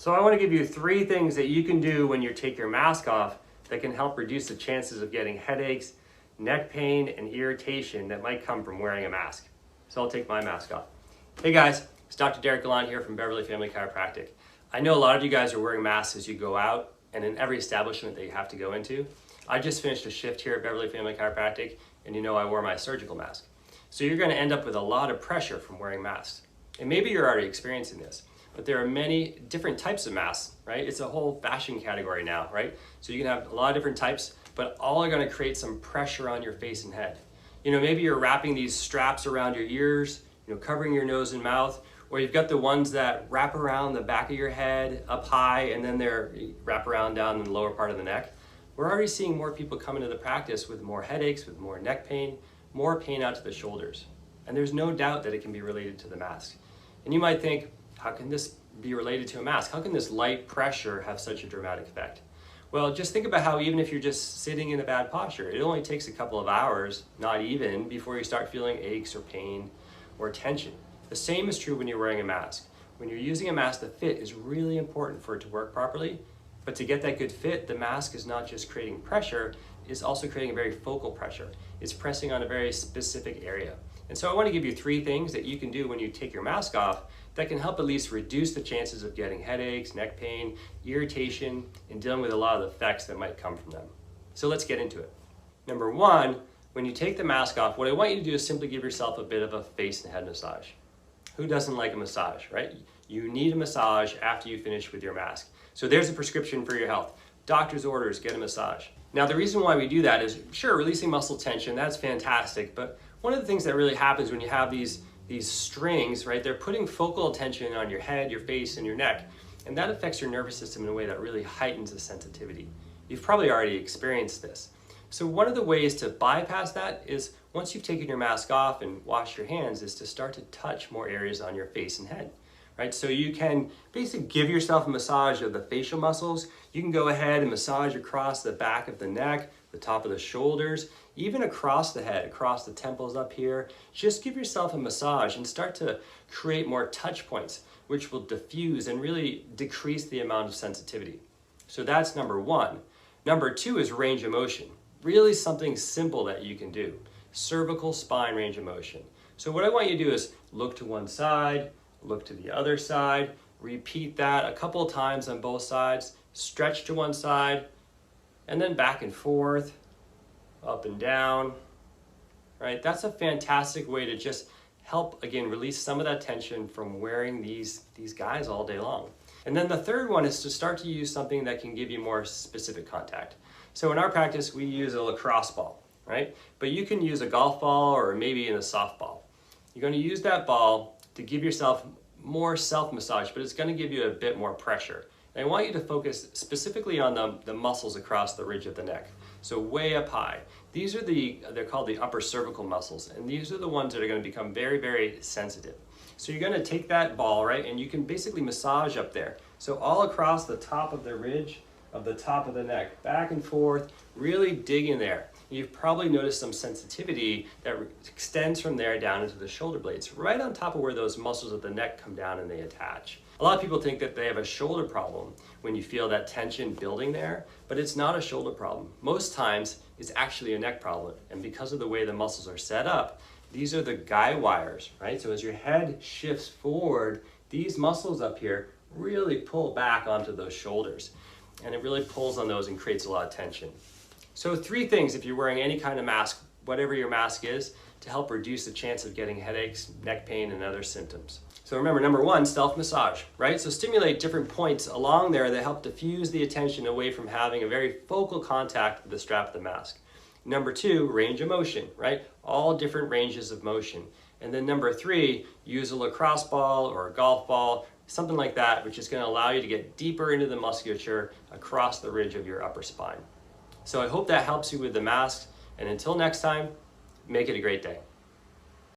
So I want to give you 3 things that you can do when you take your mask off that can help reduce the chances of getting headaches, neck pain, and irritation that might come from wearing a mask. So I'll take my mask off. Hey guys, it's Dr. Derek Gallant here from Beverly Family Chiropractic. I know a lot of you guys are wearing masks as you go out and in every establishment that you have to go into. I just finished a shift here at Beverly Family Chiropractic, and you know I wore my surgical mask. So you're going to end up with a lot of pressure from wearing masks. And maybe you're already experiencing this, but there are many different types of masks, right? It's a whole fashion category now, right? So you can have a lot of different types, but all are going to create some pressure on your face and head. You know, maybe you're wrapping these straps around your ears, covering your nose and mouth, or you've got the ones that wrap around the back of your head up high and then they're wrap around down in the lower part of the neck. We're already seeing more people come into the practice with more headaches, with more neck pain, more pain out to the shoulders. And there's no doubt that it can be related to the mask. And you might think, how can this be related to a mask? How can this light pressure have such a dramatic effect? Well, just think about how even if you're just sitting in a bad posture, it only takes a couple of hours, not even, before you start feeling aches or pain or tension. The same is true when you're wearing a mask. When you're using a mask, the fit is really important for it to work properly. But to get that good fit, the mask is not just creating pressure, it's also creating a very focal pressure. It's pressing on a very specific area. And so I want to give you 3 things that you can do when you take your mask off that can help at least reduce the chances of getting headaches, neck pain, irritation, and dealing with a lot of the effects that might come from them. So let's get into it. Number 1, when you take the mask off, what I want you to do is simply give yourself a bit of a face and head massage. Who doesn't like a massage, right? You need a massage after you finish with your mask. So there's a prescription for your health. Doctor's orders, get a massage. Now the reason why we do that is, sure, releasing muscle tension, that's fantastic, but one of the things that really happens when you have these strings, right, they're putting focal attention on your head, your face, and your neck, and that affects your nervous system in a way that really heightens the sensitivity. You've probably already experienced this. So one of the ways to bypass that is, once you've taken your mask off and washed your hands, is to start to touch more areas on your face and head. Right, so you can basically give yourself a massage of the facial muscles. You can go ahead and massage across the back of the neck, the top of the shoulders, even across the head, across the temples up here. Just give yourself a massage and start to create more touch points, which will diffuse and really decrease the amount of sensitivity. So that's number 1. Number 2 is range of motion. Really something simple that you can do. Cervical spine range of motion. So what I want you to do is look to one side, look to the other side, repeat that a couple of times on both sides, stretch to one side, and then back and forth, up and down, right? That's a fantastic way to just help, again, release some of that tension from wearing these guys all day long. And then the third one is to start to use something that can give you more specific contact. So in our practice, we use a lacrosse ball, right? But you can use a golf ball or maybe in a softball. You're going to use that ball to give yourself more self-massage, but it's going to give you a bit more pressure. And I want you to focus specifically on the muscles across the ridge of the neck. So way up high. These are they're called the upper cervical muscles, and these are the ones that are going to become very, very sensitive. So you're going to take that ball, right, and you can basically massage up there. So all across the top of the ridge of the top of the neck, back and forth, really dig in there. You've probably noticed some sensitivity that extends from there down into the shoulder blades, right on top of where those muscles of the neck come down and they attach. A lot of people think that they have a shoulder problem when you feel that tension building there, but it's not a shoulder problem. Most times it's actually a neck problem, and because of the way the muscles are set up, these are the guy wires, right? So as your head shifts forward, these muscles up here really pull back onto those shoulders, and it really pulls on those and creates a lot of tension. So 3 things if you're wearing any kind of mask, whatever your mask is, to help reduce the chance of getting headaches, neck pain, and other symptoms. So remember, number 1, self-massage, right? So stimulate different points along there that help diffuse the attention away from having a very focal contact with the strap of the mask. Number 2, range of motion, right? All different ranges of motion. And then number 3, use a lacrosse ball or a golf ball, something like that, which is going to allow you to get deeper into the musculature across the ridge of your upper spine. So I hope that helps you with the mask, and until next time, make it a great day.